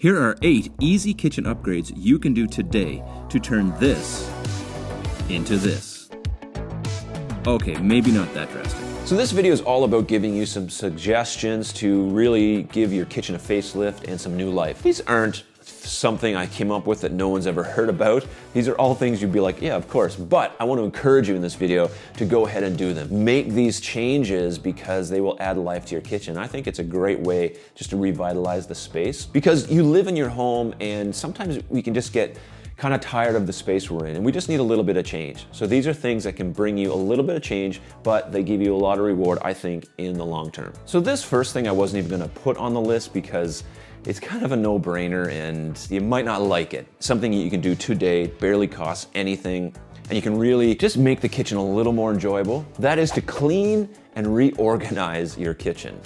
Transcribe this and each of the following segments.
Here are 8 easy kitchen upgrades you can do today to turn this into this. Okay, maybe not that drastic. So this video is all about giving you some suggestions to really give your kitchen a facelift and some new life. These aren't something I came up with that no one's ever heard about. These are all things you'd be like, yeah, of course. But I want to encourage you in this video to go ahead and do them. Make these changes because they will add life to your kitchen. I think it's a great way just to revitalize the space, because you live in your home and sometimes we can just get kind of tired of the space we're in and we just need a little bit of change. So these are things that can bring you a little bit of change, but they give you a lot of reward, I think, in the long term. So this first thing I wasn't even gonna put on the list because it's kind of a no-brainer and you might not like it. Something you can do today, barely costs anything, and you can really just make the kitchen a little more enjoyable. That is to clean and reorganize your kitchen.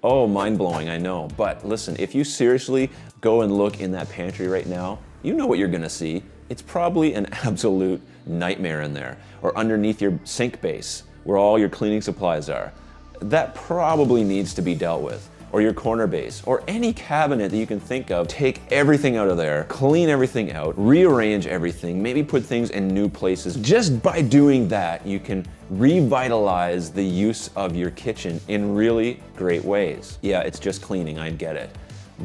Oh, mind-blowing, I know. But listen, if you seriously go and look in that pantry right now, you know what you're gonna see. It's probably an absolute nightmare in there, or underneath your sink base where all your cleaning supplies are. That probably needs to be dealt with. Or your corner base, or any cabinet that you can think of. Take everything out of there, clean everything out, rearrange everything, maybe put things in new places. Just by doing that, you can revitalize the use of your kitchen in really great ways. Yeah, it's just cleaning, I get it.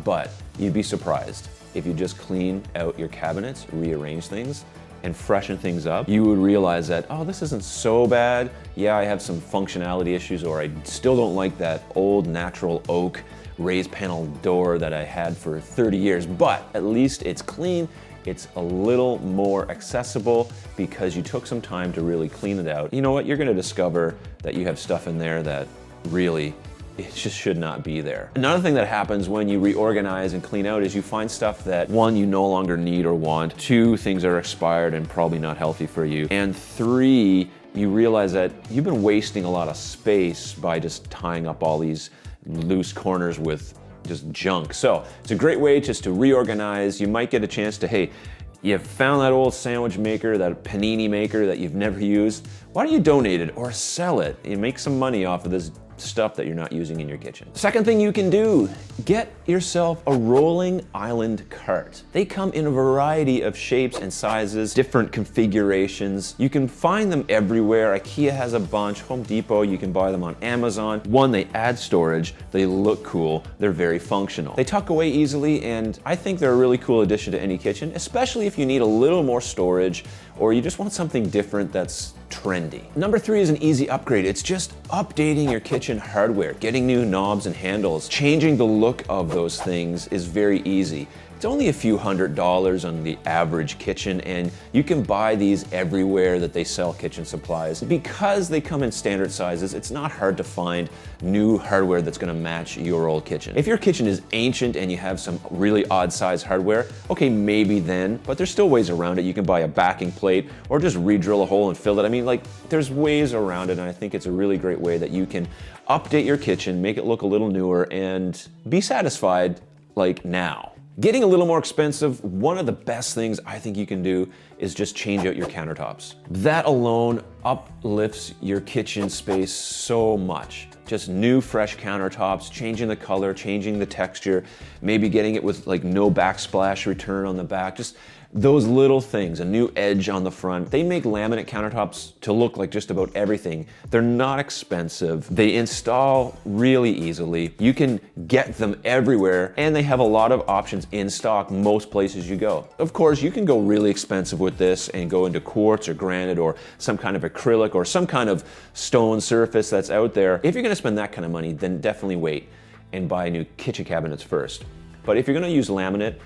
But you'd be surprised. If you just clean out your cabinets, rearrange things, and freshen things up, you would realize that, oh, this isn't so bad. Yeah, I have some functionality issues, or I still don't like that old natural oak raised panel door that I had for 30 years, but at least it's clean. It's a little more accessible because you took some time to really clean it out. You know what? You're gonna discover that you have stuff in there that really it just should not be there. Another thing that happens when you reorganize and clean out is you find stuff that, 1, you no longer need or want, 2, things are expired and probably not healthy for you, and 3, you realize that you've been wasting a lot of space by just tying up all these loose corners with just junk. So it's a great way just to reorganize. You might get a chance to, hey, you found that old sandwich maker, that panini maker that you've never used. Why don't you donate it or sell it and make some money off of this stuff that you're not using in your kitchen? Second thing you can do, get yourself a rolling island cart. They come in a variety of shapes and sizes, different configurations. You can find them everywhere. IKEA has a bunch, Home Depot, you can buy them on Amazon. One, they add storage, they look cool, they're very functional. They tuck away easily, and I think they're a really cool addition to any kitchen, especially if you need a little more storage or you just want something different that's trendy. Number 3 is an easy upgrade. It's just updating your kitchen hardware, getting new knobs and handles. Changing the look of those things is very easy. It's only a few $100s on the average kitchen, and you can buy these everywhere that they sell kitchen supplies. Because they come in standard sizes, it's not hard to find new hardware that's gonna match your old kitchen. If your kitchen is ancient and you have some really odd size hardware, okay, maybe then, but there's still ways around it. You can buy a backing plate or just re-drill a hole and fill it. I mean, like, there's ways around it, and I think it's a really great way that you can update your kitchen, make it look a little newer, and be satisfied, like, now. Getting a little more expensive, one of the best things I think you can do is just change out your countertops. That alone uplifts your kitchen space so much. Just new, fresh countertops, changing the color, changing the texture, maybe getting it with like no backsplash return on the back, just those little things, a new edge on the front. They make laminate countertops to look like just about everything. They're not expensive. They install really easily. You can get them everywhere, and they have a lot of options in stock most places you go. Of course, you can go really expensive with this and go into quartz or granite or some kind of acrylic or some kind of stone surface that's out there. If you're gonna spend that kind of money, then definitely wait and buy new kitchen cabinets first. But if you're gonna use laminate,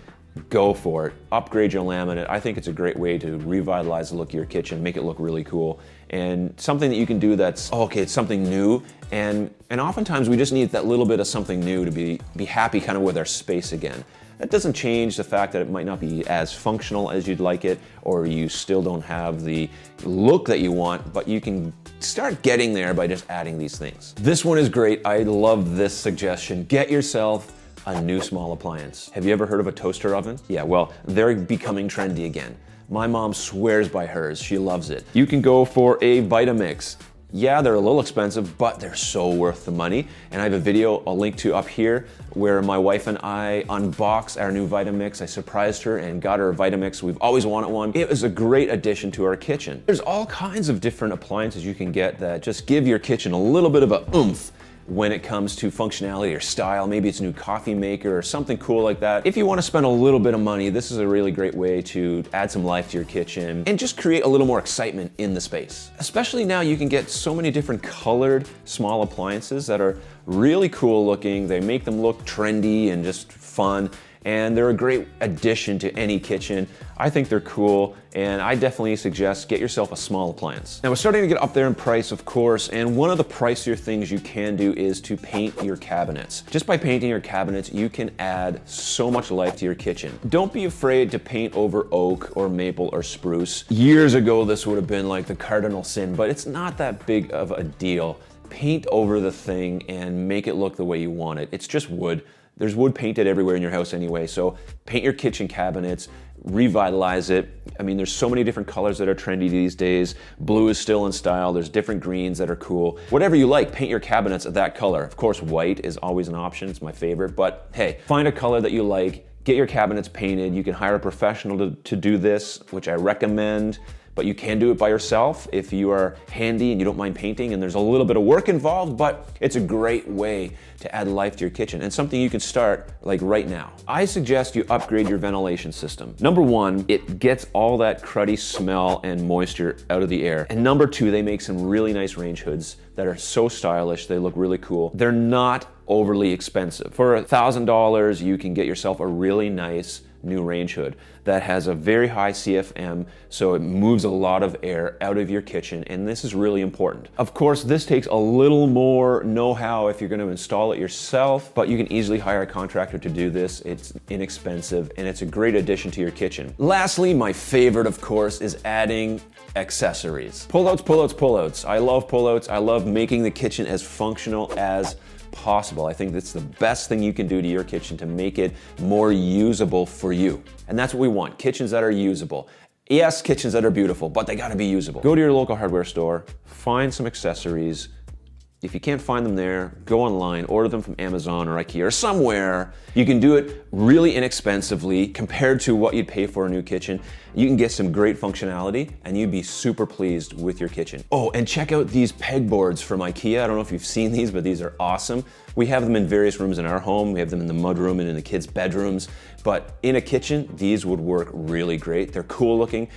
go for it. Upgrade your laminate. I think it's a great way to revitalize the look of your kitchen, make it look really cool, and something that you can do that's, oh, okay, it's something new, and oftentimes we just need that little bit of something new to be happy kind of with our space again. That doesn't change the fact that it might not be as functional as you'd like it, or you still don't have the look that you want, but you can start getting there by just adding these things. This one is great. I love this suggestion. Get yourself a new small appliance. Have you ever heard of a toaster oven? Yeah, well, they're becoming trendy again. My mom swears by hers. She loves it. You can go for a Vitamix. Yeah, they're a little expensive, but they're so worth the money. And I have a video I'll link to up here where my wife and I unboxed our new Vitamix. I surprised her and got her a Vitamix. We've always wanted one. It was a great addition to our kitchen. There's all kinds of different appliances you can get that just give your kitchen a little bit of a oomph when it comes to functionality or style. Maybe it's a new coffee maker or something cool like that. If you want to spend a little bit of money, this is a really great way to add some life to your kitchen and just create a little more excitement in the space. Especially now you can get so many different colored small appliances that are really cool looking. They make them look trendy and just fun. And they're a great addition to any kitchen. I think they're cool, and I definitely suggest get yourself a small appliance. Now we're starting to get up there in price, of course, and one of the pricier things you can do is to paint your cabinets. Just by painting your cabinets, you can add so much life to your kitchen. Don't be afraid to paint over oak or maple or spruce. Years ago, this would have been like the cardinal sin, but it's not that big of a deal. Paint over the thing and make it look the way you want it. It's just wood. There's wood painted everywhere in your house anyway, so paint your kitchen cabinets, revitalize it. I mean, there's so many different colors that are trendy these days. Blue is still in style. There's different greens that are cool. Whatever you like, paint your cabinets that color. Of course, white is always an option. It's my favorite, but hey, find a color that you like, get your cabinets painted. You can hire a professional to do this, which I recommend. But you can do it by yourself if you are handy and you don't mind painting, and there's a little bit of work involved, but it's a great way to add life to your kitchen and something you can start like right now. I suggest you upgrade your ventilation system. Number one, it gets all that cruddy smell and moisture out of the air. And number two, they make some really nice range hoods that are so stylish, they look really cool. They're not overly expensive. For $1,000, you can get yourself a really nice new range hood that has a very high CFM, so it moves a lot of air out of your kitchen, and this is really important. Of course, this takes a little more know-how if you're going to install it yourself, but you can easily hire a contractor to do this. It's inexpensive, and it's a great addition to your kitchen. Lastly, my favorite, of course, is adding accessories. Pullouts, pullouts, pullouts. I love pullouts. I love making the kitchen as functional as possible. I think that's the best thing you can do to your kitchen to make it more usable for you. And that's what we want, kitchens that are usable. Yes, kitchens that are beautiful, but they gotta be usable. Go to your local hardware store, find some accessories. If you can't find them there, go online, order them from Amazon or IKEA or somewhere. You can do it really inexpensively compared to what you'd pay for a new kitchen. You can get some great functionality and you'd be super pleased with your kitchen. Oh, and check out these pegboards from IKEA. I don't know if you've seen these, but these are awesome. We have them in various rooms in our home. We have them in the mudroom and in the kids' bedrooms. But in a kitchen, these would work really great. They're cool looking.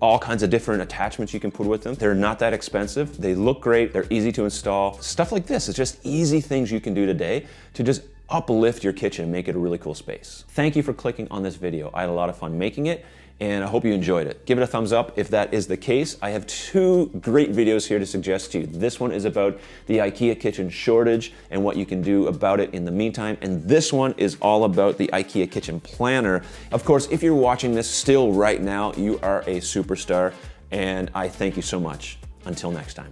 All kinds of different attachments you can put with them. They're not that expensive. They look great. They're easy to install. Stuff like this is just easy things you can do today to just uplift your kitchen and make it a really cool space. Thank you for clicking on this video. I had a lot of fun making it, and I hope you enjoyed it. Give it a thumbs up if that is the case. I have two great videos here to suggest to you. This one is about the IKEA kitchen shortage and what you can do about it in the meantime. And this one is all about the IKEA kitchen planner. Of course, if you're watching this still right now, you are a superstar, and I thank you so much. Until next time.